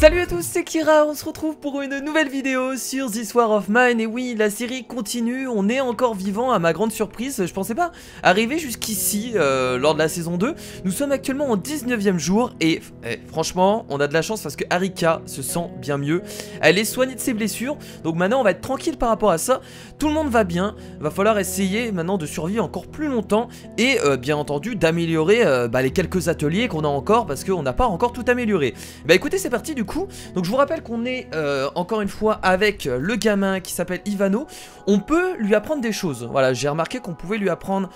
Salut à tous, c'est Kira, on se retrouve pour une nouvelle vidéo sur This War of Mine. Et oui, la série continue, on est encore vivant à ma grande surprise. Je pensais pas arriver jusqu'ici lors de la saison 2. Nous sommes actuellement au 19e jour et franchement, on a de la chance parce que Arika se sent bien mieux. Elle est soignée de ses blessures, donc maintenant on va être tranquille par rapport à ça. Tout le monde va bien, va falloir essayer maintenant de survivre encore plus longtemps. Et bien entendu d'améliorer les quelques ateliers qu'on a encore parce qu'on n'a pas encore tout amélioré. Bah écoutez, c'est parti du coup. Donc je vous rappelle qu'on est encore une fois avec le gamin qui s'appelle Ivano. On peut lui apprendre des choses. Voilà, j'ai remarqué qu'on pouvait lui apprendre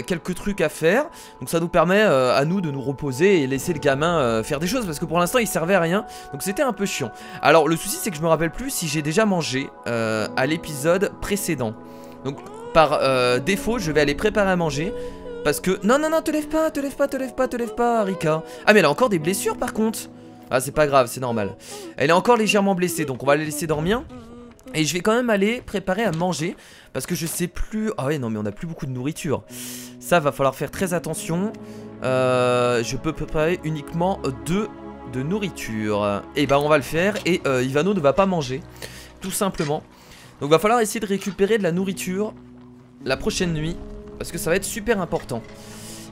quelques trucs à faire. Donc ça nous permet à nous de nous reposer et laisser le gamin faire des choses parce que pour l'instant il servait à rien. Donc c'était un peu chiant. Alors le souci c'est que je me rappelle plus si j'ai déjà mangé à l'épisode précédent. Donc par défaut je vais aller préparer à manger. Parce que... Non, te lève pas, Arika. Ah, mais elle a encore des blessures, par contre. Ah, c'est pas grave, c'est normal. Elle est encore légèrement blessée, donc on va la laisser dormir. Et je vais quand même aller préparer à manger. Parce que je sais plus... Ah ouais, non, mais on a plus beaucoup de nourriture. Ça, va falloir faire très attention. Je peux préparer uniquement 2 de nourriture. Et bah, on va le faire. Et Ivano ne va pas manger. Tout simplement. Donc, va falloir essayer de récupérer de la nourriture la prochaine nuit. Parce que ça va être super important.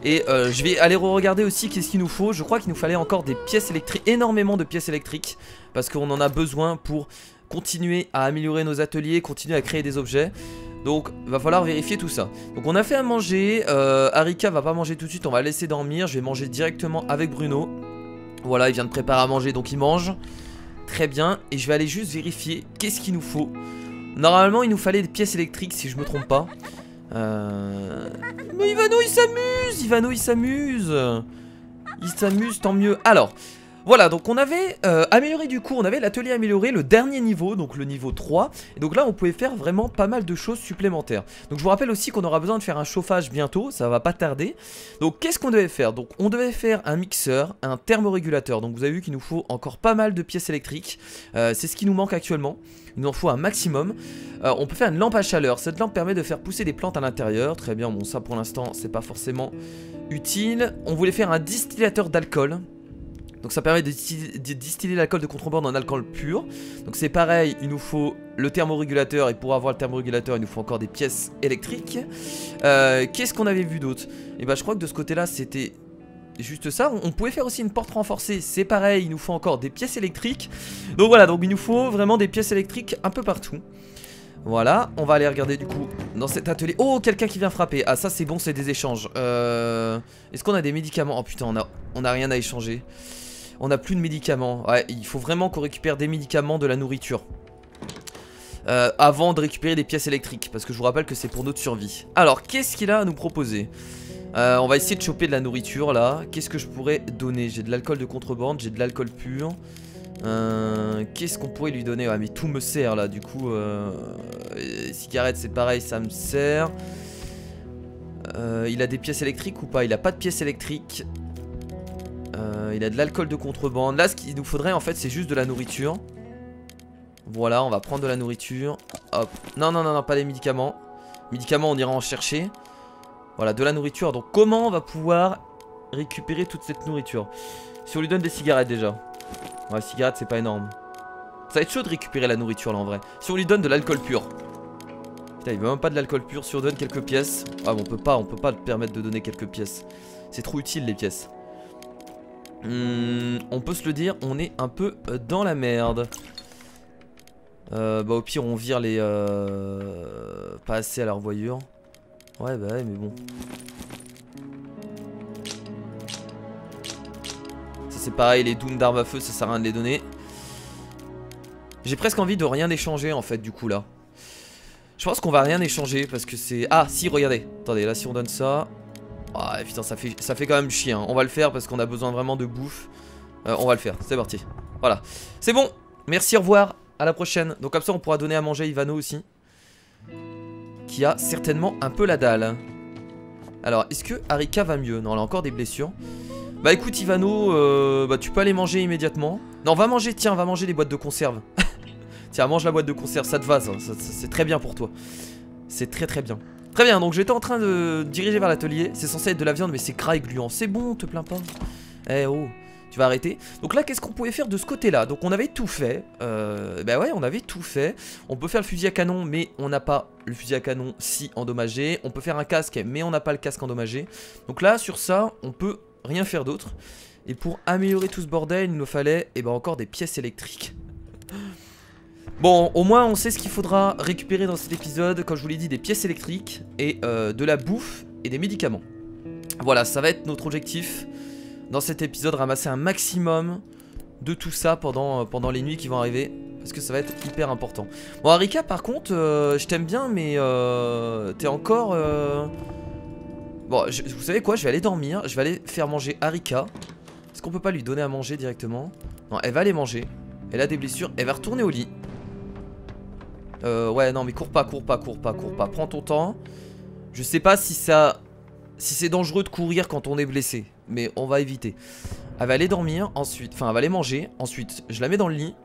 Et je vais aller regarder aussi qu'est-ce qu'il nous faut. Je crois qu'il nous fallait encore des pièces électriques. Énormément de pièces électriques. Parce qu'on en a besoin pour continuer à améliorer nos ateliers. Continuer à créer des objets. Donc il va falloir vérifier tout ça. Donc on a fait à manger. Arika va pas manger tout de suite. On va laisser dormir. Je vais manger directement avec Bruno. Voilà, il vient de préparer à manger. Donc il mange. Très bien. Et je vais aller juste vérifier qu'est-ce qu'il nous faut. Normalement il nous fallait des pièces électriques si je me trompe pas. Mais Ivano il s'amuse, tant mieux. Alors voilà, donc on avait amélioré du coup, on avait l'atelier amélioré, le dernier niveau, donc le niveau 3. Et donc là on pouvait faire vraiment pas mal de choses supplémentaires. Donc je vous rappelle aussi qu'on aura besoin de faire un chauffage bientôt, ça va pas tarder. Donc qu'est-ce qu'on devait faire? Donc on devait faire un mixeur, un thermorégulateur. Donc vous avez vu qu'il nous faut encore pas mal de pièces électriques. C'est ce qui nous manque actuellement. Il nous en faut un maximum. On peut faire une lampe à chaleur. Cette lampe permet de faire pousser des plantes à l'intérieur. Très bien, bon ça pour l'instant c'est pas forcément utile. On voulait faire un distillateur d'alcool. Donc ça permet de distiller l'alcool de contrebande en alcool pur. Donc c'est pareil, il nous faut le thermorégulateur. Et pour avoir le thermorégulateur il nous faut encore des pièces électriques. Qu'est-ce qu'on avait vu d'autre? Et bah je crois que de ce côté là c'était juste ça. On pouvait faire aussi une porte renforcée. C'est pareil, il nous faut encore des pièces électriques. Donc voilà, donc il nous faut vraiment des pièces électriques un peu partout. Voilà, on va aller regarder du coup dans cet atelier. Oh, quelqu'un qui vient frapper. Ah ça c'est bon, c'est des échanges. Est-ce qu'on a des médicaments? Oh putain, on a rien à échanger. On n'a plus de médicaments. Ouais, il faut vraiment qu'on récupère des médicaments, de la nourriture. Avant de récupérer des pièces électriques. Parce que je vous rappelle que c'est pour notre survie. Alors, qu'est-ce qu'il a à nous proposer? On va essayer de choper de la nourriture là. Qu'est-ce que je pourrais donner? J'ai de l'alcool de contrebande, j'ai de l'alcool pur. Qu'est-ce qu'on pourrait lui donner? Ouais, mais tout me sert là, du coup. Cigarette, c'est pareil, ça me sert. Il a des pièces électriques ou pas? Il a pas de pièces électriques. Il a de l'alcool de contrebande. Là, ce qu'il nous faudrait en fait, c'est juste de la nourriture. Voilà, on va prendre de la nourriture. Hop. Non, pas les médicaments. Médicaments, on ira en chercher. Voilà, de la nourriture. Donc, comment on va pouvoir récupérer toute cette nourriture? Si on lui donne des cigarettes déjà. Ouais, cigarettes, c'est pas énorme. Ça va être chaud de récupérer la nourriture là en vrai. Si on lui donne de l'alcool pur. Putain, il veut même pas de l'alcool pur. Si on donne quelques pièces. Ah, bon, on peut pas le permettre de donner quelques pièces. C'est trop utile les pièces. On peut se le dire, on est un peu dans la merde. Bah au pire on vire les pas assez à la revoyure. Ouais bah ouais, mais bon. Ça c'est pareil, les dooms d'armes à feu ça sert à rien de les donner. J'ai presque envie de rien échanger en fait du coup là. Je pense qu'on va rien échanger parce que c'est... Ah si, regardez, attendez, là si on donne ça... Ah putain, ça fait quand même chier hein. On va le faire parce qu'on a besoin vraiment de bouffe. On va le faire, c'est parti. Voilà, c'est bon, merci, au revoir, à la prochaine. Donc comme ça on pourra donner à manger à Ivano aussi, qui a certainement un peu la dalle. Alors, est-ce que Arika va mieux? Non, elle a encore des blessures. Bah écoute Ivano, bah tu peux aller manger immédiatement. Non, va manger, tiens, va manger les boîtes de conserve. Tiens, mange la boîte de conserve, ça te va, ça c'est très bien pour toi. C'est très bien. Très bien, donc j'étais en train de diriger vers l'atelier. C'est censé être de la viande mais c'est gras et gluant. C'est bon, te plains pas. Eh oh, Tu vas arrêter. Donc là, qu'est-ce qu'on pouvait faire de ce côté-là? Donc on avait tout fait. Bah ouais, on avait tout fait. On peut faire le fusil à canon, mais on n'a pas le fusil à canon si endommagé. On peut faire un casque, mais on n'a pas le casque endommagé. Donc là, sur ça, on peut rien faire d'autre. Et pour améliorer tout ce bordel, il nous fallait encore des pièces électriques. Bon, au moins on sait ce qu'il faudra récupérer dans cet épisode. Comme je vous l'ai dit, des pièces électriques et de la bouffe et des médicaments. Voilà, ça va être notre objectif dans cet épisode, ramasser un maximum de tout ça pendant les nuits qui vont arriver. Parce que ça va être hyper important. Bon, Arika, par contre, je t'aime bien, mais t'es encore... Bon, vous savez quoi, je vais aller dormir. Je vais aller faire manger Arika. Est-ce qu'on peut pas lui donner à manger directement? Non, elle va aller manger. Elle a des blessures, elle va retourner au lit. Ouais, non, mais cours pas. Prends ton temps. Je sais pas si c'est dangereux de courir quand on est blessé, mais on va éviter. Elle va aller dormir, ensuite, enfin elle va aller manger, ensuite je la mets dans le lit.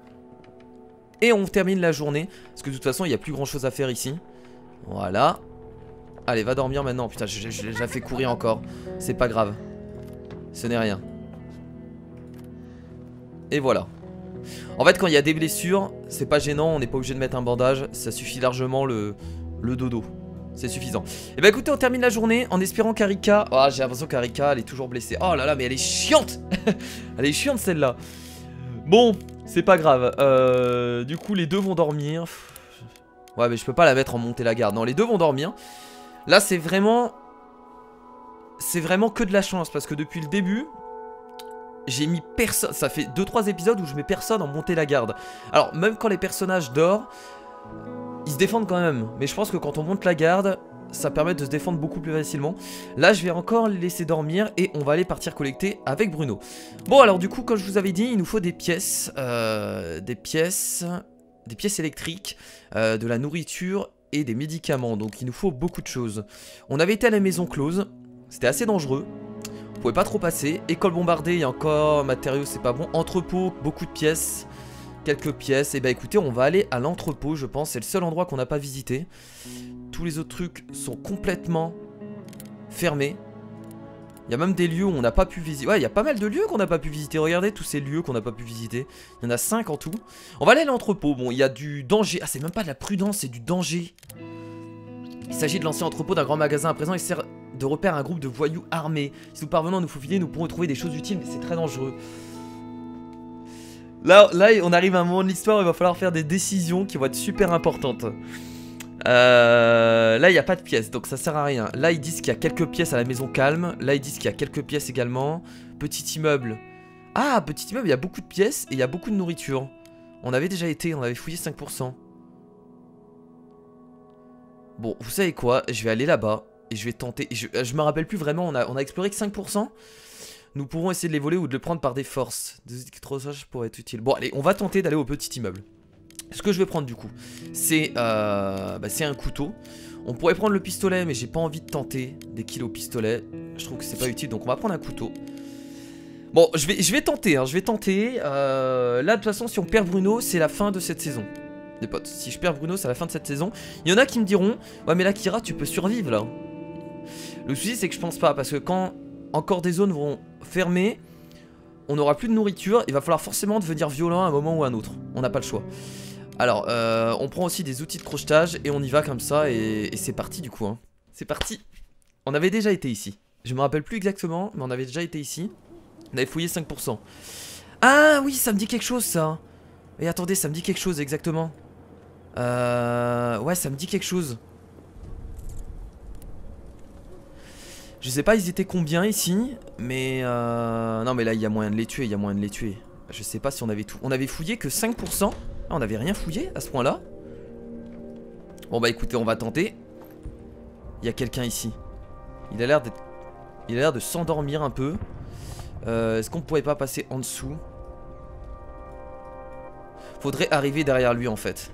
Et on termine la journée, parce que de toute façon il n'y a plus grand chose à faire ici. Voilà. Allez, va dormir maintenant, putain je la fais courir encore. C'est pas grave. Ce n'est rien. Et voilà. En fait quand il y a des blessures, c'est pas gênant, on n'est pas obligé de mettre un bandage. Ça suffit largement le dodo. C'est suffisant. Et bah écoutez, on termine la journée en espérant qu'Arika... Oh, j'ai l'impression qu'Arika, elle est toujours blessée. Oh là là, mais elle est chiante. Elle est chiante celle-là. Bon, c'est pas grave. Du coup, les deux vont dormir. Ouais, mais je peux pas la mettre en montée la garde. Non, les deux vont dormir. Là, c'est vraiment... C'est vraiment que de la chance. Parce que depuis le début... J'ai mis personne... Ça fait 2-3 épisodes où je mets personne en montée la garde. Alors, même quand les personnages dorment... Ils se défendent quand même, mais je pense que quand on monte la garde, ça permet de se défendre beaucoup plus facilement. Là, je vais encore les laisser dormir et on va aller partir collecter avec Bruno. Bon, alors du coup, comme je vous avais dit, il nous faut des pièces, des pièces électriques, de la nourriture et des médicaments. Donc, il nous faut beaucoup de choses. On avait été à la maison close, c'était assez dangereux. On pouvait pas trop passer. École bombardée, il y a encore matériaux, c'est pas bon. Entrepôt, beaucoup de pièces. Quelques pièces, et bah écoutez on va aller à l'entrepôt je pense, c'est le seul endroit qu'on n'a pas visité. Tous les autres trucs sont complètement fermés. Il y a même des lieux où on n'a pas pu visiter. Ouais, il y a pas mal de lieux qu'on n'a pas pu visiter, regardez tous ces lieux qu'on n'a pas pu visiter. Il y en a 5 en tout. On va aller à l'entrepôt, bon il y a du danger. Ah c'est même pas de la prudence, c'est du danger. Il s'agit de l'ancien entrepôt d'un grand magasin à présent, il sert de repère à un groupe de voyous armés. Si nous parvenons à nous faufiler, nous pourrons trouver des choses utiles, mais c'est très dangereux. Là, on arrive à un moment de l'histoire où il va falloir faire des décisions qui vont être super importantes. Là, il n'y a pas de pièces, donc ça sert à rien. Là, ils disent qu'il y a quelques pièces à la maison calme. Là, ils disent qu'il y a quelques pièces également. Petit immeuble. Ah, petit immeuble, il y a beaucoup de pièces et il y a beaucoup de nourriture. On avait déjà été, on avait fouillé 5%. Bon, vous savez quoi? Je vais aller là-bas et je vais tenter. Je me rappelle plus vraiment, on a exploré que 5%. Nous pourrons essayer de les voler ou de le prendre par des forces. Des électrochages pourraient être utiles. Bon allez, on va tenter d'aller au petit immeuble. Ce que je vais prendre du coup, c'est un couteau. On pourrait prendre le pistolet, mais j'ai pas envie de tenter des kills au pistolet. Je trouve que c'est pas utile, donc on va prendre un couteau. Bon, je vais tenter, hein, je vais tenter. Là, de toute façon, si on perd Bruno, c'est la fin de cette saison. Les potes, si je perds Bruno, c'est la fin de cette saison. Il y en a qui me diront, ouais mais là Kira, tu peux survivre là. Le souci, c'est que je pense pas, parce que quand encore des zones vont fermer, on n'aura plus de nourriture, il va falloir forcément devenir violent à un moment ou à un autre. On n'a pas le choix. Alors, on prend aussi des outils de crochetage et on y va comme ça et c'est parti du coup. Hein. C'est parti. On avait déjà été ici. Je me rappelle plus exactement, mais on avait déjà été ici. On avait fouillé 5%. Ah oui, ça me dit quelque chose ça. Et attendez, ça me dit quelque chose exactement. Ouais, ça me dit quelque chose. Je sais pas ils étaient combien ici, mais non mais là il y a moyen de les tuer, il y a moyen de les tuer. Je sais pas si on avait tout. On avait fouillé que 5%. Ah, on avait rien fouillé à ce point là. Bon bah écoutez, on va tenter. Il y a quelqu'un ici. Il a l'air de s'endormir un peu. Est-ce qu'on pourrait pas passer en dessous? Faudrait arriver derrière lui en fait.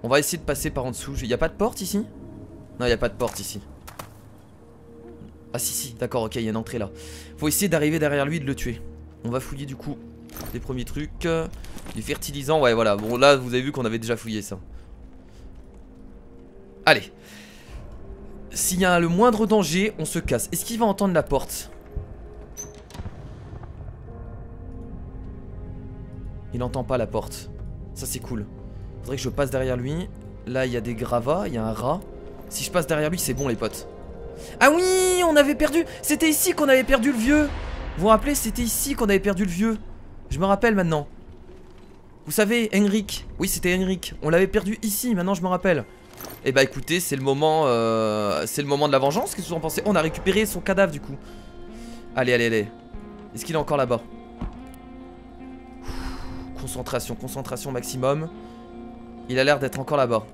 On va essayer de passer par en dessous. Il n'y a pas de porte ici? Non, il n'y a pas de porte ici. Ah si, d'accord, ok, il y a une entrée là. Faut essayer d'arriver derrière lui et de le tuer. On va fouiller du coup les premiers trucs. Du fertilisant, ouais voilà. Bon là, vous avez vu qu'on avait déjà fouillé ça. Allez. S'il y a le moindre danger, on se casse. Est-ce qu'il va entendre la porte? Il entend pas la porte. Ça c'est cool. Faudrait que je passe derrière lui. Là il y a des gravats, il y a un rat. Si je passe derrière lui c'est bon les potes. Ah oui, on avait perdu. C'était ici qu'on avait perdu le vieux. Vous vous rappelez, c'était ici qu'on avait perdu le vieux. Je me rappelle maintenant. Vous savez, Henrik. Oui, c'était Henrik. On l'avait perdu ici, maintenant je me rappelle. Et bah écoutez, c'est le moment de la vengeance. Qu'est-ce que vous en pensez? On a récupéré son cadavre du coup. Allez, allez, allez. Est-ce qu'il est encore là-bas? Concentration, concentration maximum. Il a l'air d'être encore là-bas.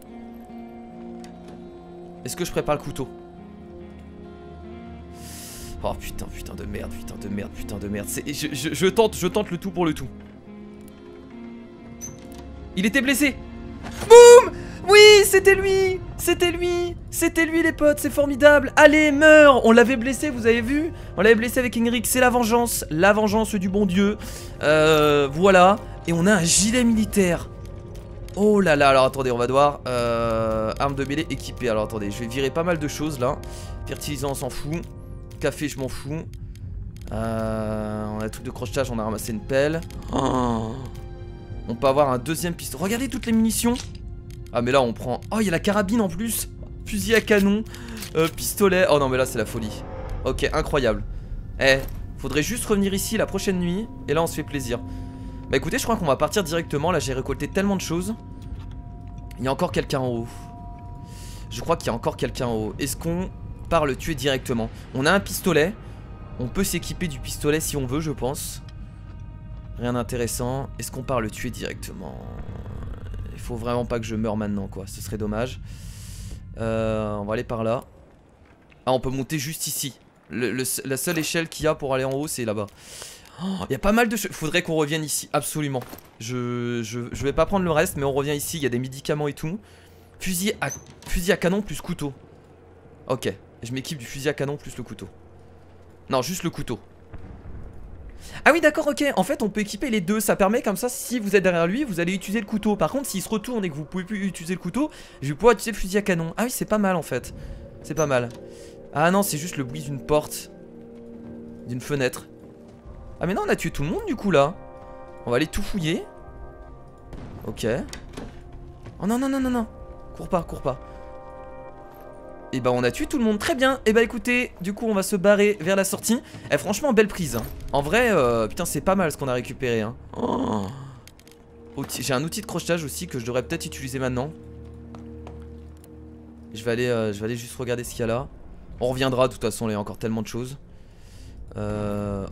Est-ce que je prépare le couteau? Oh putain, putain de merde, putain de merde, putain de merde. Je tente le tout pour le tout. Il était blessé. Boum! Oui, c'était lui! C'était lui! C'était lui les potes, c'est formidable! Allez, meurs! On l'avait blessé, vous avez vu? On l'avait blessé avec Henrik, c'est la vengeance du bon Dieu. Voilà. Et on a un gilet militaire. Oh là là, alors attendez, on va devoir... arme de mêlée équipée. Alors attendez, je vais virer pas mal de choses là. Fertilisant, on s'en fout. Café, je m'en fous. On a un truc de crochetage, on a ramassé une pelle. Oh. On peut avoir un deuxième pistolet. Regardez toutes les munitions. Ah mais là on prend... Oh il y a la carabine en plus. Fusil à canon, pistolet. Oh non mais là c'est la folie. Ok, incroyable. Eh, faudrait juste revenir ici la prochaine nuit. Et là on se fait plaisir. Bah écoutez, je crois qu'on va partir directement. Là j'ai récolté tellement de choses. Il y a encore quelqu'un en haut. Je crois qu'il y a encore quelqu'un en haut. Est-ce qu'on part le tuer directement? On a un pistolet. On peut s'équiper du pistolet si on veut, je pense. Rien d'intéressant. Est-ce qu'on part le tuer directement? Il faut vraiment pas que je meure maintenant quoi. Ce serait dommage. On va aller par là. Ah, on peut monter juste ici. La seule échelle qu'il y a pour aller en haut c'est là-bas. Il y a pas mal de choses. Faudrait qu'on revienne ici, absolument. Je vais pas prendre le reste, mais on revient ici. Il y a des médicaments et tout. Fusil à canon plus couteau. Ok, je m'équipe du fusil à canon plus le couteau. Non, juste le couteau. Ah oui d'accord, ok, en fait on peut équiper les deux. Ça permet comme ça, si vous êtes derrière lui, vous allez utiliser le couteau. Par contre s'il se retourne et que vous pouvez plus utiliser le couteau, je vais pouvoir utiliser le fusil à canon. Ah oui c'est pas mal en fait. C'est pas mal. Ah non, c'est juste le bruit d'une porte, d'une fenêtre. Ah mais non, on a tué tout le monde du coup là. On va aller tout fouiller. Ok. Oh non non non non non. Cours pas, cours pas. Et bah on a tué tout le monde, très bien. Et bah écoutez, du coup on va se barrer vers la sortie. Eh franchement belle prise hein. En vrai, putain c'est pas mal ce qu'on a récupéré hein. Oh. J'ai un outil de crochetage aussi que je devrais peut-être utiliser maintenant. Je vais aller juste regarder ce qu'il y a là. On reviendra de toute façon, il y a encore tellement de choses.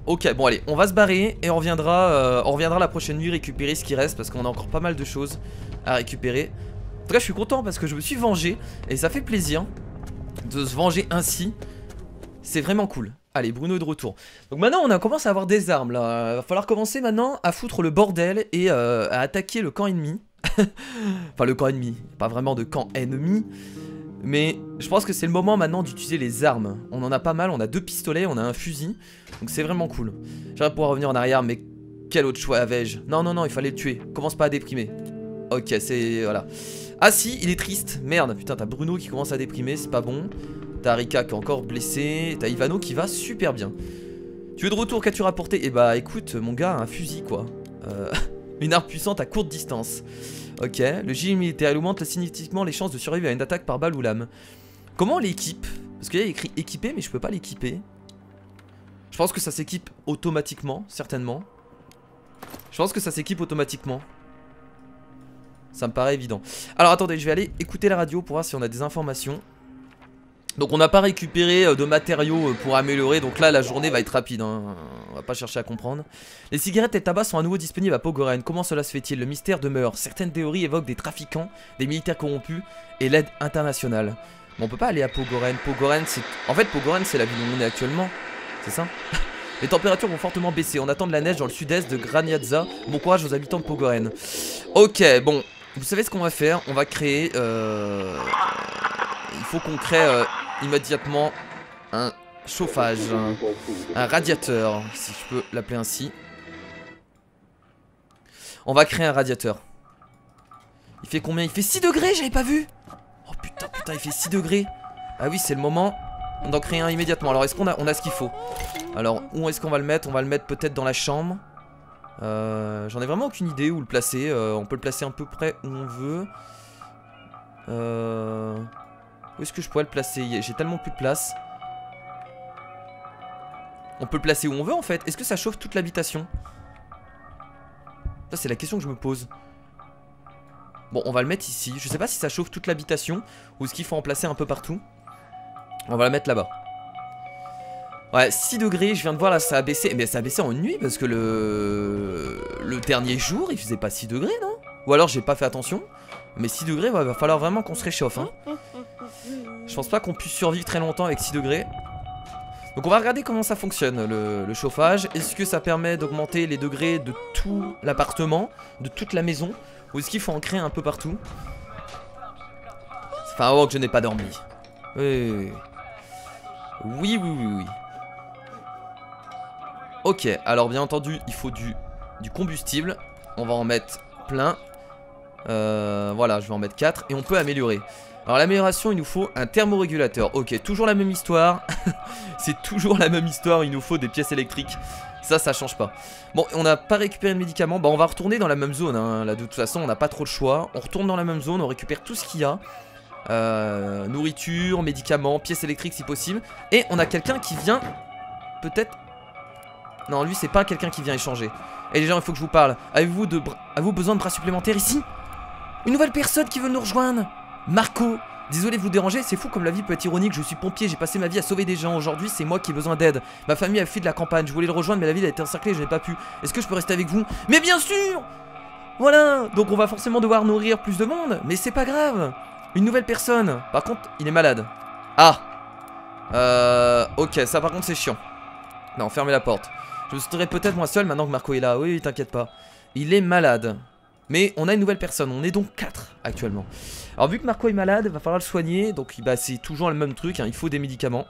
Ok bon allez, on va se barrer. Et on reviendra la prochaine nuit récupérer ce qui reste. Parce qu'on a encore pas mal de choses à récupérer. En tout cas je suis content parce que je me suis vengé. Et ça fait plaisir de se venger ainsi. C'est vraiment cool. Allez, Bruno est de retour. Donc maintenant on commence à avoir des armes là. Va falloir commencer maintenant à foutre le bordel. Et à attaquer le camp ennemi. Enfin le camp ennemi, pas vraiment de camp ennemi. Mais je pense que c'est le moment maintenant d'utiliser les armes. On en a pas mal, on a 2 pistolets, on a un fusil. Donc c'est vraiment cool. J'aimerais pouvoir revenir en arrière, mais quel autre choix avais-je? Non, non, non, il fallait le tuer. Commence pas à déprimer. Ok, c'est... voilà. Ah si, il est triste. Merde, putain, t'as Bruno qui commence à déprimer, c'est pas bon. T'as Rika qui est encore blessé. T'as Ivano qui va super bien. Tu es de retour, qu'as-tu rapporté? Eh bah écoute, mon gars, un fusil quoi. Une arme puissante à courte distance. Ok, le gilet militaire, il augmente significativement les chances de survivre à une attaque par balle ou lame. Comment on l'équipe? Parce qu'il y a écrit équiper, mais je peux pas l'équiper. Je pense que ça s'équipe automatiquement, certainement. Je pense que ça s'équipe automatiquement. Ça me paraît évident. Alors attendez, je vais aller écouter la radio pour voir si on a des informations. Donc on n'a pas récupéré de matériaux pour améliorer. Donc là la journée va être rapide hein. On va pas chercher à comprendre. Les cigarettes et le tabac sont à nouveau disponibles à Pogoren. Comment cela se fait-il? Le mystère demeure. Certaines théories évoquent des trafiquants, des militaires corrompus et l'aide internationale. Mais on peut pas aller à Pogoren. Pogoren c'est... En fait Pogoren c'est la ville où on est actuellement. C'est ça? Les températures vont fortement baisser. On attend de la neige dans le sud-est de Graniazza. Bon courage aux habitants de Pogoren. Ok bon. Vous savez ce qu'on va faire? On va créer... Il faut qu'on crée immédiatement un chauffage, un radiateur, si je peux l'appeler ainsi. On va créer un radiateur. Il fait combien? Il fait 6 degrés, j'avais pas vu. Oh putain, putain, il fait 6 degrés. Ah oui, c'est le moment. On doit créer un immédiatement. Alors, est-ce qu'on a ce qu'il faut? Alors, où est-ce qu'on va le mettre? On va le mettre peut-être dans la chambre. J'en ai vraiment aucune idée où le placer. On peut le placer un peu près où on veut. Où est-ce que je pourrais le placer? J'ai tellement plus de place. On peut le placer où on veut en fait. Est-ce que ça chauffe toute l'habitation? Ça c'est la question que je me pose. Bon, on va le mettre ici. Je sais pas si ça chauffe toute l'habitation ou est-ce qu'il faut en placer un peu partout. On va la mettre là-bas. Ouais, 6 degrés, je viens de voir là, ça a baissé. Mais ça a baissé en nuit parce que le dernier jour, il faisait pas 6 degrés, non? Ou alors j'ai pas fait attention. Mais 6 degrés, ouais, va falloir vraiment qu'on se réchauffe, hein. Je pense pas qu'on puisse survivre très longtemps avec 6 degrés. Donc on va regarder comment ça fonctionne, le chauffage. Est-ce que ça permet d'augmenter les degrés de tout l'appartement, de toute la maison? Ou est-ce qu'il faut en créer un peu partout? Ça fait un moment que je n'ai pas dormi. Oui. Ok, alors bien entendu, il faut du combustible. On va en mettre plein. Voilà, je vais en mettre 4 et on peut améliorer. Alors l'amélioration, il nous faut un thermorégulateur. Ok, toujours la même histoire. C'est toujours la même histoire, il nous faut des pièces électriques. Ça change pas. Bon, on n'a pas récupéré de médicaments. Bah on va retourner dans la même zone, hein. Là de toute façon on n'a pas trop le choix. On retourne dans la même zone, on récupère tout ce qu'il y a. Nourriture, médicaments, pièces électriques si possible. Et on a quelqu'un qui vient. Peut-être. Non, lui c'est pas quelqu'un qui vient échanger. Et les gens, il faut que je vous parle. Avez-vous besoin de bras supplémentaires ici? Une nouvelle personne qui veut nous rejoindre. Marco. Désolé de vous déranger, c'est fou comme la vie peut être ironique. Je suis pompier, j'ai passé ma vie à sauver des gens. Aujourd'hui c'est moi qui ai besoin d'aide. Ma famille a fui de la campagne, je voulais le rejoindre mais la ville a été encerclée, je n'ai pas pu. Est-ce que je peux rester avec vous? Mais bien sûr. Voilà. Donc on va forcément devoir nourrir plus de monde. Mais c'est pas grave. Une nouvelle personne. Par contre il est malade. Ah. Ok, ça par contre c'est chiant. Non, fermez la porte. Je serai peut-être moi seul maintenant que Marco est là. Oui, t'inquiète pas. Il est malade. Mais on a une nouvelle personne. On est donc 4 actuellement. Alors vu que Marco est malade, il va falloir le soigner. Donc bah, c'est toujours le même truc, hein. Il faut des médicaments.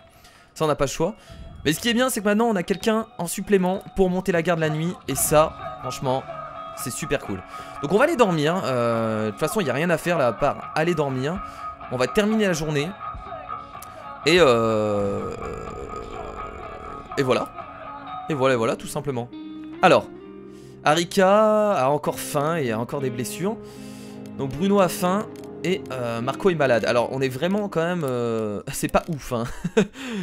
Ça on n'a pas le choix. Mais ce qui est bien c'est que maintenant on a quelqu'un en supplément pour monter la garde la nuit. Et ça, franchement, c'est super cool. Donc on va aller dormir. De toute façon il n'y a rien à faire là à part aller dormir. On va terminer la journée. Et voilà. Et voilà, tout simplement. Alors, Arika a encore faim et a encore des blessures. Donc Bruno a faim et Marco est malade. Alors on est vraiment quand même... c'est pas ouf, hein.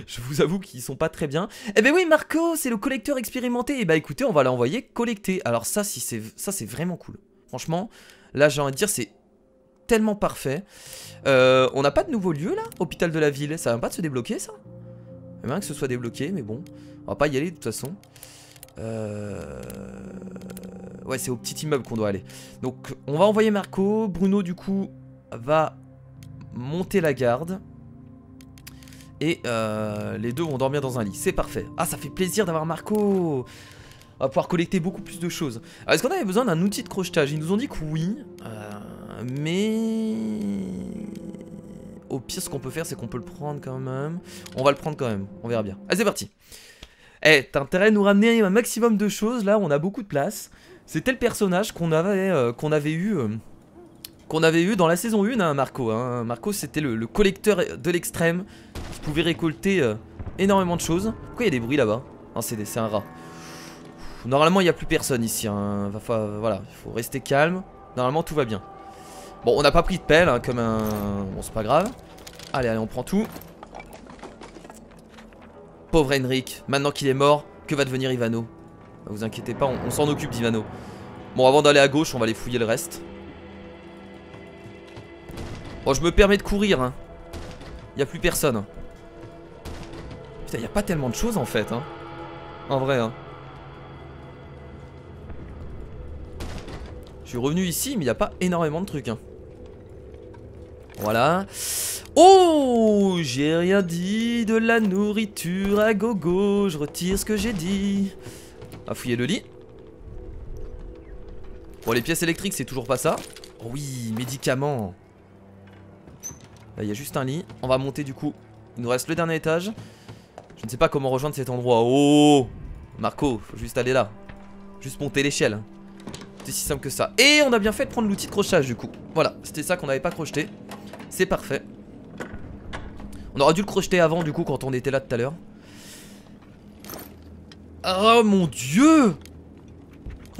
Je vous avoue qu'ils sont pas très bien. Eh ben oui, Marco, c'est le collecteur expérimenté. Et bah écoutez, on va l'envoyer collecter. Alors ça, c'est vraiment cool. Franchement, là j'ai envie de dire, c'est tellement parfait. On n'a pas de nouveau lieu là, hôpital de la ville. Ça vient pas de se débloquer ça? J'aimerais bien que ce soit débloqué, mais bon. On va pas y aller de toute façon. Ouais, c'est au petit immeuble qu'on doit aller. Donc on va envoyer Marco. Bruno du coup va monter la garde. Et les deux vont dormir dans un lit. C'est parfait. Ah, ça fait plaisir d'avoir Marco. On va pouvoir collecter beaucoup plus de choses. Est-ce qu'on avait besoin d'un outil de crochetage? Ils nous ont dit que oui. Mais... Au pire, ce qu'on peut faire, c'est qu'on peut le prendre quand même. On va le prendre quand même. On verra bien. Allez, c'est parti. Eh, t'as intérêt à nous ramener un maximum de choses. Là, on a beaucoup de place. C'était le personnage qu'on avait eu dans la saison 1, hein, Marco. Hein. Marco, c'était le collecteur de l'extrême qui pouvait récolter énormément de choses. Pourquoi il y a des bruits là-bas? Non, c'est un rat. Normalement, il n'y a plus personne ici. Hein. Voilà, il faut rester calme. Normalement, tout va bien. Bon, on n'a pas pris de pelle, hein, comme un... Bon, c'est pas grave. Allez, on prend tout. Pauvre Henrik, maintenant qu'il est mort, que va devenir Ivano? Vous inquiétez pas, on s'en occupe d'Ivano. Bon, avant d'aller à gauche, on va aller fouiller le reste. Bon, je me permets de courir, hein. Il n'y a plus personne. Putain, il n'y a pas tellement de choses en fait, hein. En vrai, hein. Je suis revenu ici, mais il n'y a pas énormément de trucs, hein. Voilà. Oh, j'ai rien dit, de la nourriture à gogo. Je retire ce que j'ai dit. On va fouiller le lit. Bon, les pièces électriques, c'est toujours pas ça. Oh oui, médicaments. Là, il y a juste un lit. On va monter du coup. Il nous reste le dernier étage. Je ne sais pas comment rejoindre cet endroit. Oh, Marco, faut juste aller là. Juste monter l'échelle. C'est si simple que ça. Et on a bien fait de prendre l'outil de crochetage du coup. Voilà, c'était ça qu'on n'avait pas crocheté. C'est parfait. On aurait dû le crocheter avant du coup quand on était là tout à l'heure. Oh mon dieu!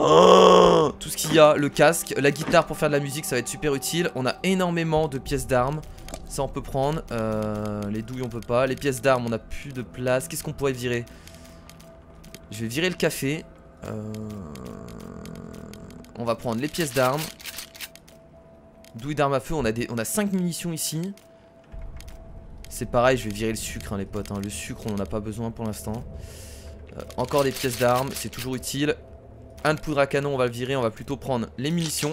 Oh, tout ce qu'il y a, le casque, la guitare pour faire de la musique, ça va être super utile. On a énormément de pièces d'armes. Ça on peut prendre. Les douilles on peut pas. Les pièces d'armes on a plus de place. Qu'est-ce qu'on pourrait virer? Je vais virer le café. On va prendre les pièces d'armes. Douille d'armes à feu, on a 5 munitions ici. C'est pareil, je vais virer le sucre hein, les potes hein. Le sucre on en a pas besoin pour l'instant. Encore des pièces d'armes, c'est toujours utile. Un de poudre à canon on va le virer. On va plutôt prendre les munitions.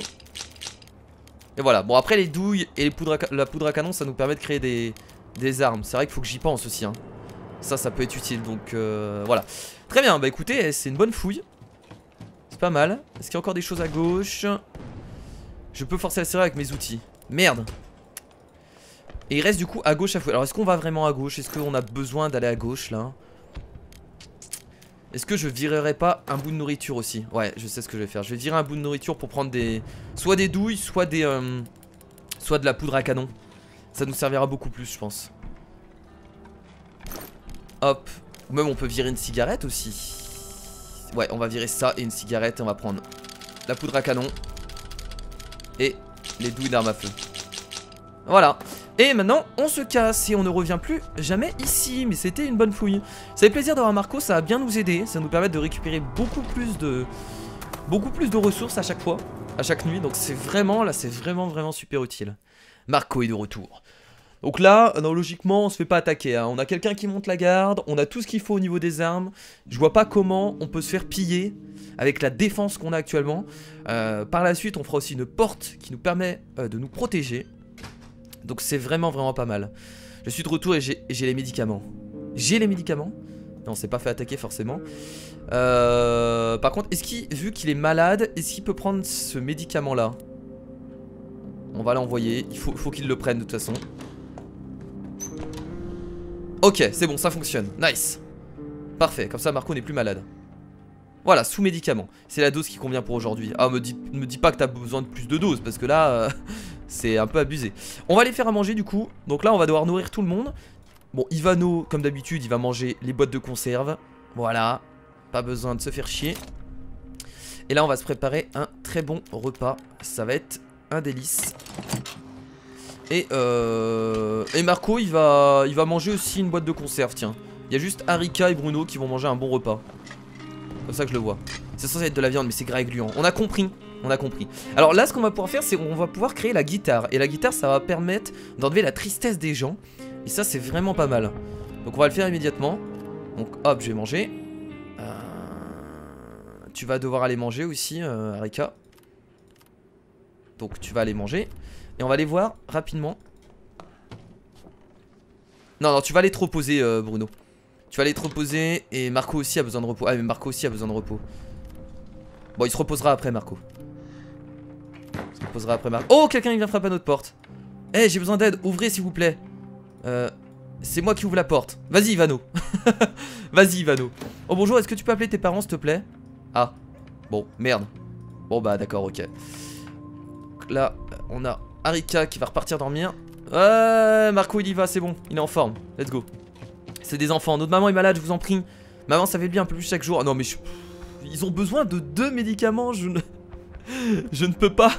Et voilà, bon après les douilles et la poudre à canon ça nous permet de créer des armes. C'est vrai qu'il faut que j'y pense aussi hein. Ça peut être utile donc voilà. Très bien, bah écoutez c'est une bonne fouille. C'est pas mal. Est-ce qu'il y a encore des choses à gauche? Je peux forcer la serrure avec mes outils. Merde. Et il reste du coup à gauche à fouiller. Alors est-ce qu'on va vraiment à gauche? Est-ce qu'on a besoin d'aller à gauche là? Est-ce que je virerai pas un bout de nourriture aussi? Ouais, je sais ce que je vais faire. Je vais virer un bout de nourriture pour prendre soit des douilles, soit de la poudre à canon. Ça nous servira beaucoup plus, je pense. Hop. Ou même on peut virer une cigarette aussi. Ouais, on va virer ça et une cigarette. Et on va prendre la poudre à canon et les douilles d'armes à feu. Voilà. Et maintenant on se casse et on ne revient plus jamais ici. Mais c'était une bonne fouille. Ça fait plaisir d'avoir Marco, ça va bien nous aider. Ça nous permet de récupérer beaucoup plus de ressources à chaque fois, à chaque nuit. Donc c'est vraiment, là c'est vraiment super utile. Marco est de retour. Donc là, non, logiquement on se fait pas attaquer hein. On a quelqu'un qui monte la garde. On a tout ce qu'il faut au niveau des armes. Je vois pas comment on peut se faire piller avec la défense qu'on a actuellement. Par la suite on fera aussi une porte qui nous permet de nous protéger. Donc c'est vraiment pas mal. Je suis de retour et j'ai les médicaments. J'ai les médicaments? Non, on s'est pas fait attaquer forcément. Par contre, vu qu'il est malade, est-ce qu'il peut prendre ce médicament là? On va l'envoyer. Il faut qu'il le prenne de toute façon. Ok, c'est bon, ça fonctionne. Nice. Parfait, comme ça Marco n'est plus malade. Voilà, sous médicament. C'est la dose qui convient pour aujourd'hui. Ah, me dis pas que t'as besoin de plus de doses, parce que là, c'est un peu abusé. On va les faire à manger du coup. Donc là, on va devoir nourrir tout le monde. Bon, Ivano, comme d'habitude, il va manger les boîtes de conserve. Voilà, pas besoin de se faire chier. Et là, on va se préparer un très bon repas. Ça va être un délice. Et Marco, il va manger aussi une boîte de conserve, tiens. Il y a juste Arika et Bruno qui vont manger un bon repas. Comme ça que je le vois. C'est censé être de la viande mais c'est gras et gluant. On a compris. On a compris. Alors là ce qu'on va pouvoir faire c'est on va pouvoir créer la guitare. Et la guitare ça va permettre d'enlever la tristesse des gens. Et ça c'est vraiment pas mal. Donc on va le faire immédiatement. Donc hop je vais manger. Tu vas devoir aller manger aussi Arika. Donc tu vas aller manger. Et on va aller voir rapidement. Non tu vas aller te reposer Bruno. Tu vas aller te reposer et Marco aussi a besoin de repos. Ah mais Marco aussi a besoin de repos. Bon il se reposera après Marco. Il se reposera après Marco. Oh quelqu'un il vient frapper à notre porte. Eh hey, j'ai besoin d'aide, ouvrez s'il vous plaît. C'est moi qui ouvre la porte. Vas-y Ivano. Vas-y Ivano. Oh bonjour, est-ce que tu peux appeler tes parents s'il te plaît? Ah bon merde. Bon bah d'accord ok. Là on a Arika qui va repartir dormir. Marco il y va c'est bon, il est en forme. Let's go. C'est des enfants, notre maman est malade je vous en prie. Maman ça fait bien un peu plus chaque jour. Non mais ils ont besoin de 2 médicaments. Je ne peux pas.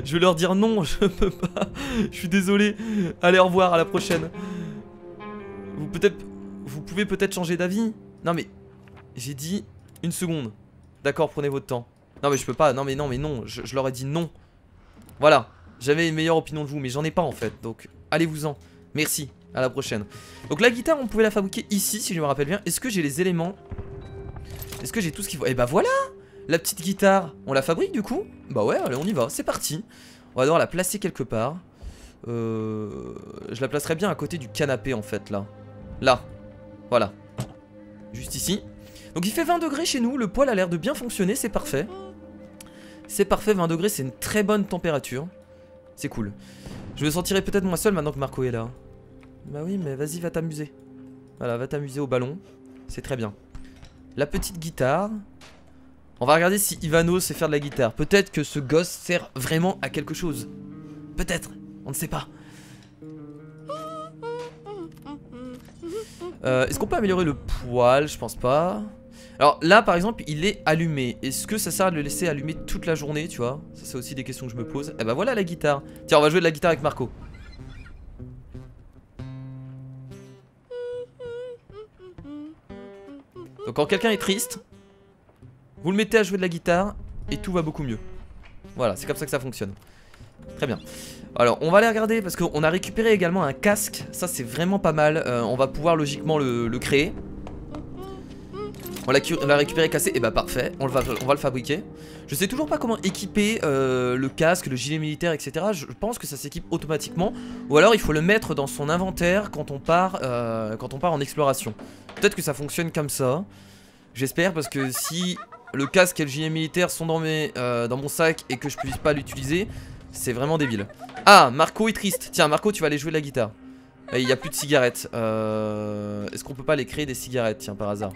Je vais leur dire non, je peux pas. Je suis désolé. Allez au revoir, à la prochaine. Vous pouvez peut-être changer d'avis. Non mais j'ai dit une seconde. D'accord, prenez votre temps. Non mais je peux pas, non, je leur ai dit non. Voilà, j'avais une meilleure opinion de vous mais j'en ai pas en fait. Donc allez-vous-en, merci. À la prochaine. Donc la guitare on pouvait la fabriquer ici si je me rappelle bien. Est-ce que j'ai les éléments? Est-ce que j'ai tout ce qu'il faut? Et bah voilà. La petite guitare, on la fabrique du coup? Bah ouais, allez on y va, c'est parti. On va devoir la placer quelque part. Je la placerai bien à côté du canapé en fait là. Là, voilà. Juste ici. Donc il fait 20 degrés chez nous, le poêle a l'air de bien fonctionner, c'est parfait. C'est parfait, 20 degrés c'est une très bonne température. C'est cool. Je me sentirai peut-être moi seul maintenant que Marco est là. Bah oui mais vas-y va t'amuser. Voilà va t'amuser au ballon. C'est très bien. La petite guitare. On va regarder si Ivano sait faire de la guitare. Peut-être que ce gosse sert vraiment à quelque chose. Peut-être, on ne sait pas. Est-ce qu'on peut améliorer le poil? Je pense pas. Alors là par exemple il est allumé. Est-ce que ça sert à le laisser allumer toute la journée, tu vois? Ça c'est aussi des questions que je me pose. Et bah voilà la guitare. Tiens on va jouer de la guitare avec Marco. Donc quand quelqu'un est triste, vous le mettez à jouer de la guitare et tout va beaucoup mieux. Voilà, c'est comme ça que ça fonctionne. Très bien. Alors on va aller regarder parce qu'on a récupéré également un casque. Ça c'est vraiment pas mal. On va pouvoir logiquement le créer. On l'a récupéré cassé, et bah parfait, on va le fabriquer. Je sais toujours pas comment équiper le casque, le gilet militaire, etc. Je pense que ça s'équipe automatiquement. Ou alors il faut le mettre dans son inventaire quand on part en exploration. Peut-être que ça fonctionne comme ça. J'espère, parce que si le casque et le gilet militaire sont dans mon sac et que je puisse pas l'utiliser, c'est vraiment débile. Ah, Marco est triste. Tiens Marco, tu vas aller jouer de la guitare. Il n'y a plus de cigarettes. Est-ce qu'on peut pas aller créer des cigarettes, tiens, par hasard?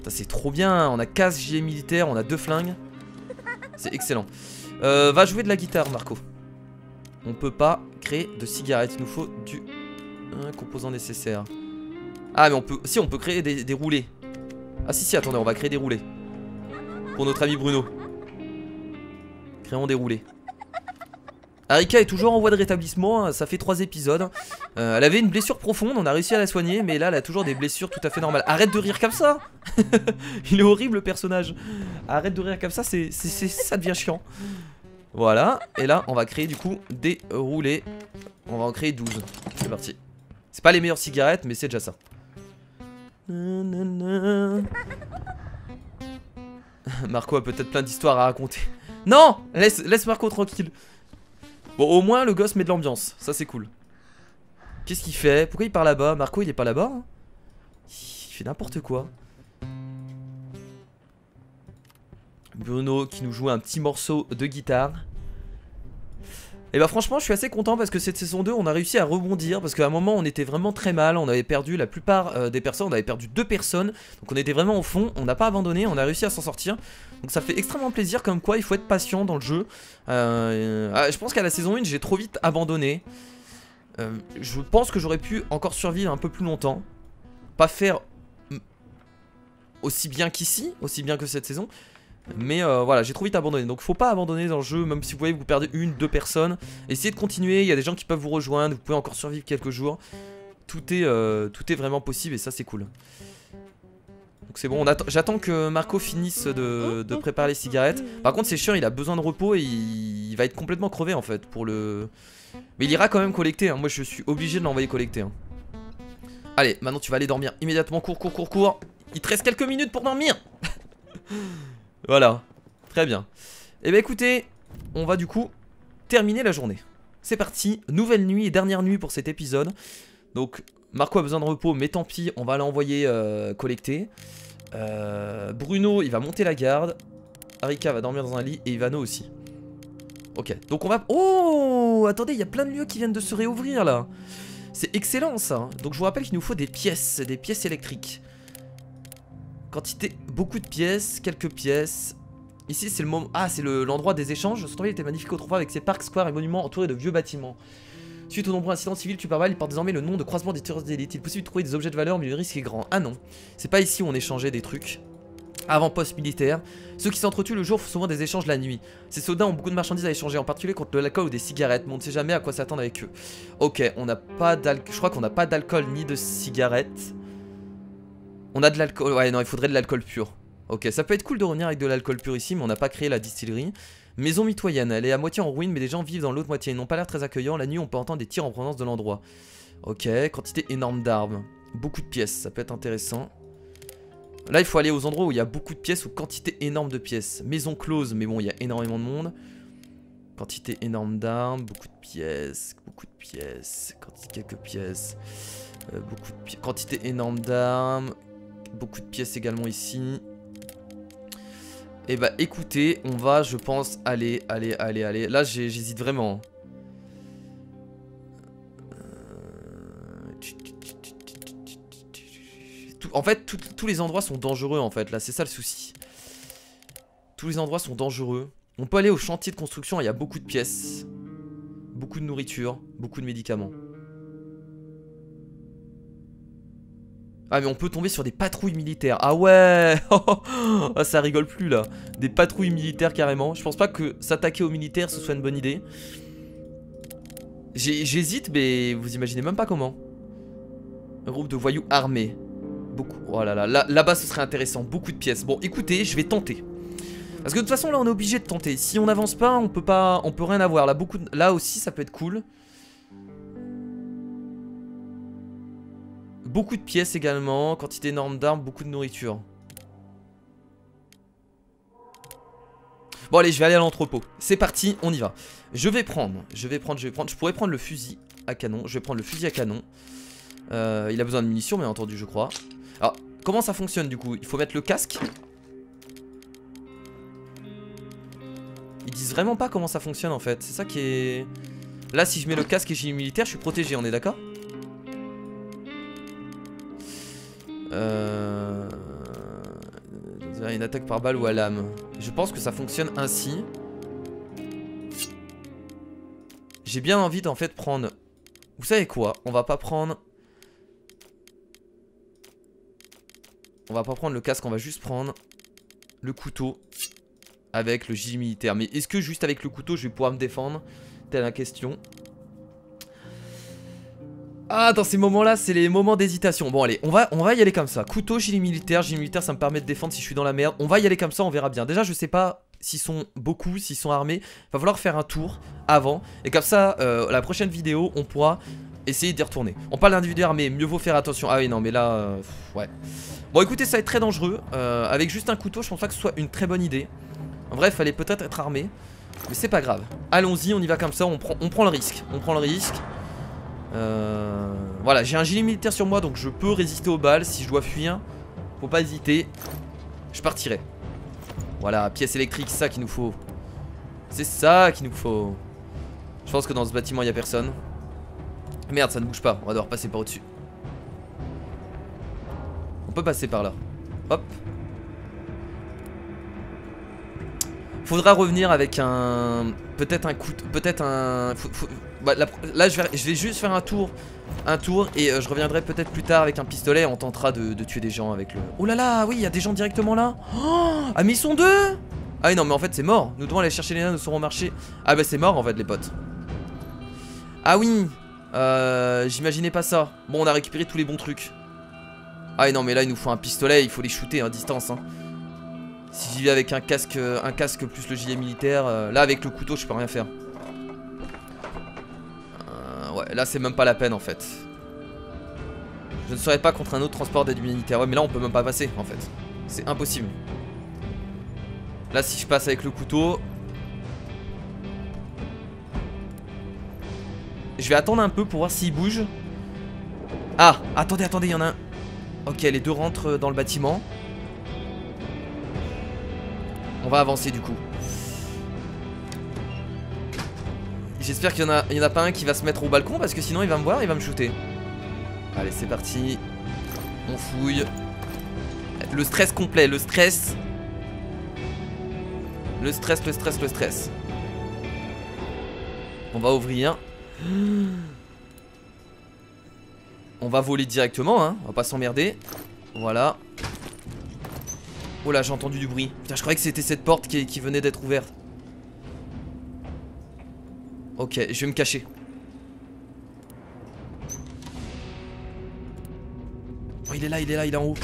C'est trop bien, on a casque, gilet militaire, on a 2 flingues. C'est excellent. Va jouer de la guitare Marco. On peut pas créer de cigarettes, il nous faut du composant nécessaire. Ah mais on peut, si on peut créer des roulés. Ah si attendez, on va créer des roulés. Pour notre ami Bruno. Créons des roulés. Arika est toujours en voie de rétablissement, hein, ça fait 3 épisodes. Elle avait une blessure profonde, on a réussi à la soigner, mais là elle a toujours des blessures tout à fait normales. Arrête de rire comme ça. Il est horrible le personnage. Arrête de rire comme ça, ça devient chiant. Voilà, et là on va créer du coup des roulés. On va en créer 12, c'est parti. C'est pas les meilleures cigarettes, mais c'est déjà ça. Marco a peut-être plein d'histoires à raconter. Non, laisse Marco tranquille. Bon, au moins le gosse met de l'ambiance, ça c'est cool. Qu'est-ce qu'il fait? Pourquoi il part là-bas? Marco il est pas là-bas hein? Il fait n'importe quoi. Bruno qui nous joue un petit morceau de guitare. Et bah franchement je suis assez content parce que cette saison 2 on a réussi à rebondir. Parce qu'à un moment on était vraiment très mal. On avait perdu la plupart des personnes. On avait perdu 2 personnes. Donc on était vraiment au fond. On n'a pas abandonné, on a réussi à s'en sortir. Donc ça fait extrêmement plaisir. Comme quoi il faut être patient dans le jeu. Je pense qu'à la saison 1 j'ai trop vite abandonné. Je pense que j'aurais pu encore survivre un peu plus longtemps. Pas faire aussi bien qu'ici, aussi bien que cette saison. Mais voilà, j'ai trop vite abandonné. Donc faut pas abandonner dans le jeu. Même si vous voyez que vous perdez 1-2 personnes, essayez de continuer. Il y a des gens qui peuvent vous rejoindre. Vous pouvez encore survivre quelques jours. Tout est vraiment possible. Et ça c'est cool. Donc c'est bon, j'attends que Marco finisse de préparer les cigarettes. Par contre c'est chiant, il a besoin de repos. Et il va être complètement crevé en fait pour le... Mais il ira quand même collecter hein. Moi je suis obligé de l'envoyer collecter hein. Allez, maintenant tu vas aller dormir immédiatement. Cours. Il te reste quelques minutes pour dormir. Voilà, très bien. Et bah écoutez, on va du coup terminer la journée. C'est parti, nouvelle nuit et dernière nuit pour cet épisode. Donc Marco a besoin de repos, mais tant pis, on va l'envoyer collecter. Bruno, il va monter la garde. Arika va dormir dans un lit et Ivano aussi. Ok, donc on va... Oh, attendez, il y a plein de lieux qui viennent de se réouvrir là. C'est excellent ça. Donc je vous rappelle qu'il nous faut des pièces électriques. Quantité, beaucoup de pièces, quelques pièces. Ici c'est le moment... Ah, c'est l'endroit des échanges. Ce endroit était magnifique autrefois avec ses parcs, squares et monuments entourés de vieux bâtiments. Suite aux nombreux incidents civils tués par balle, il porte désormais le nom de croisement des tireurs d'élite. Il est possible de trouver des objets de valeur, mais le risque est grand. Ah non, c'est pas ici où on échangeait des trucs. Avant-poste militaire. Ceux qui s'entretuent le jour font souvent des échanges la nuit. Ces soldats ont beaucoup de marchandises à échanger, en particulier contre de l'alcool ou des cigarettes, mais on ne sait jamais à quoi s'attendre avec eux. Ok, on n'a pas d'alcool. Je crois qu'on n'a pas d'alcool ni de cigarettes. On a de l'alcool. Ouais, non, il faudrait de l'alcool pur. Ok, ça peut être cool de revenir avec de l'alcool pur ici, mais on n'a pas créé la distillerie. Maison mitoyenne, elle est à moitié en ruine, mais les gens vivent dans l'autre moitié. Ils n'ont pas l'air très accueillants. La nuit, on peut entendre des tirs en provenance de l'endroit. Ok, quantité énorme d'armes. Beaucoup de pièces, ça peut être intéressant. Là, il faut aller aux endroits où il y a beaucoup de pièces ou quantité énorme de pièces. Maison close, mais bon, il y a énormément de monde. Quantité énorme d'armes, beaucoup de pièces, quelques pièces, beaucoup de pièces, quantité énorme d'armes, beaucoup de pièces également ici. Et bah écoutez, on va, je pense, aller. Là, j'hésite vraiment. En fait, tous les endroits sont dangereux en fait. Là, c'est ça le souci. Tous les endroits sont dangereux. On peut aller au chantier de construction, il y a beaucoup de pièces. Beaucoup de nourriture, beaucoup de médicaments. Ah mais on peut tomber sur des patrouilles militaires. Ah ouais. Ah, ça rigole plus là. Des patrouilles militaires carrément. Je pense pas que s'attaquer aux militaires ce soit une bonne idée. J'hésite mais vous imaginez même pas comment. Un groupe de voyous armés. Beaucoup. Oh là là. Là-bas ce serait intéressant. Beaucoup de pièces. Bon écoutez, je vais tenter. Parce que de toute façon là on est obligé de tenter. Si on n'avance pas, on peut rien avoir. Là, là aussi ça peut être cool. Beaucoup de pièces également, quantité énorme d'armes, beaucoup de nourriture. Bon allez, je vais aller à l'entrepôt. C'est parti, on y va. Je vais prendre. Je pourrais prendre le fusil à canon. Je vais prendre le fusil à canon. Il a besoin de munitions, bien entendu, je crois. Alors, comment ça fonctionne du coup? Il faut mettre le casque. Ils disent vraiment pas comment ça fonctionne en fait. C'est ça qui est... Là, si je mets le casque et gilet militaire, je suis protégé, on est d'accord? Une attaque par balle ou à lame. Je pense que ça fonctionne ainsi. J'ai bien envie d'en fait prendre... Vous savez quoi? On va pas prendre... On va pas prendre le casque, on va juste prendre le couteau avec le gilet militaire. Mais est-ce que juste avec le couteau je vais pouvoir me défendre? Telle la question. Ah, dans ces moments-là, c'est les moments d'hésitation. Bon, allez, on va y aller comme ça. Couteau, gilet militaire. Gilet militaire, ça me permet de défendre si je suis dans la merde. On va y aller comme ça, on verra bien. Déjà, je sais pas s'ils sont beaucoup, s'ils sont armés. Va falloir faire un tour avant. Et comme ça, la prochaine vidéo, on pourra essayer d'y retourner. On parle d'individus armés, mieux vaut faire attention. Ah oui, non, mais là, ouais. Bon, écoutez, ça va être très dangereux. Avec juste un couteau, je pense pas que ce soit une très bonne idée. En vrai, il fallait peut-être être armé. Mais c'est pas grave. Allons-y, on y va comme ça, on prend le risque. On prend le risque. Voilà, j'ai un gilet militaire sur moi donc je peux résister aux balles. Si je dois fuir, faut pas hésiter. Je partirai. Voilà, pièce électrique, c'est ça qu'il nous faut. C'est ça qu'il nous faut. Je pense que dans ce bâtiment il y a personne. Merde, ça ne bouge pas, on va devoir passer par au-dessus. On peut passer par là. Hop. Faudra revenir avec un... Peut-être un coup... Peut-être un... Bah, là je vais juste faire un tour et je reviendrai peut-être plus tard avec un pistolet. On tentera de tuer des gens avec le... Oh là là, oui, il y a des gens directement là. Oh, ah mais ils sont deux. Ah oui non mais en fait c'est mort. Nous devons aller chercher les nains, nous serons marchés. Ah bah c'est mort en fait les potes. Ah oui, j'imaginais pas ça. Bon, on a récupéré tous les bons trucs. Ah oui non mais là il nous faut un pistolet. Il faut les shooter à distance hein. Si j'y vais avec un casque plus le gilet militaire, là avec le couteau je peux rien faire. Ouais, là c'est même pas la peine en fait. Je ne serais pas contre un autre transport d'aide humanitaire. Ouais, mais là on peut même pas passer en fait. C'est impossible. Là si je passe avec le couteau, je vais attendre un peu pour voir s'il bouge. Ah, attendez, il y en a un. Ok, les deux rentrent dans le bâtiment. On va avancer du coup. J'espère qu'il y en a pas un qui va se mettre au balcon parce que sinon il va me voir, il va me shooter. Allez, c'est parti. On fouille. Le stress complet, le stress. Le stress. On va ouvrir. On va voler directement, hein. On va pas s'emmerder. Voilà. Oh là, j'ai entendu du bruit. Putain, je croyais que c'était cette porte qui venait d'être ouverte. Ok, je vais me cacher. Oh, il est là, il est en haut.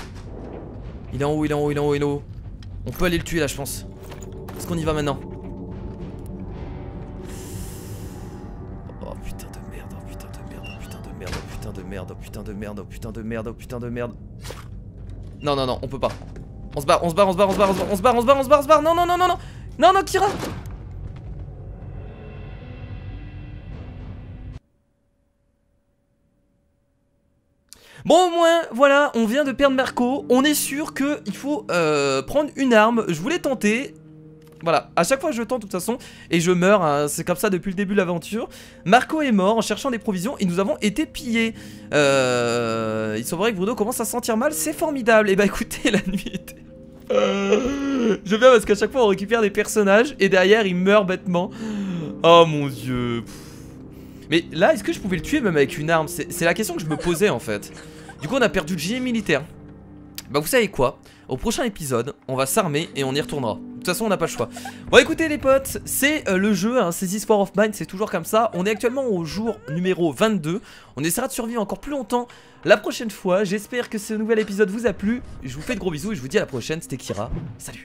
Il est en haut. On peut aller le tuer là, je pense. Est-ce qu'on y va maintenant? Oh putain de merde, oh putain de merde, oh putain de merde, oh putain de merde, oh putain de merde, oh putain de merde, oh putain de merde. Non, non, non, on peut pas. On se barre, non, Kira. Bon, au moins, voilà, on vient de perdre Marco. On est sûr qu'il faut prendre une arme. Je voulais tenter. Voilà, à chaque fois je tente de toute façon et je meurs, hein. C'est comme ça depuis le début de l'aventure. Marco est mort en cherchant des provisions et nous avons été pillés. Il semblerait que Bruno commence à se sentir mal, c'est formidable. Et bah écoutez, la nuit était... Je viens parce qu'à chaque fois on récupère des personnages et derrière ils meurent bêtement. Oh mon dieu. Mais là, est-ce que je pouvais le tuer même avec une arme? C'est la question que je me posais en fait. Du coup on a perdu le gilet militaire. Bah vous savez quoi, au prochain épisode, on va s'armer et on y retournera. De toute façon on n'a pas le choix. Bon écoutez les potes, c'est le jeu, hein, c'est This War of Mine, c'est toujours comme ça. On est actuellement au jour numéro 22. On essaiera de survivre encore plus longtemps la prochaine fois. J'espère que ce nouvel épisode vous a plu. Je vous fais de gros bisous et je vous dis à la prochaine, c'était Kira. Salut.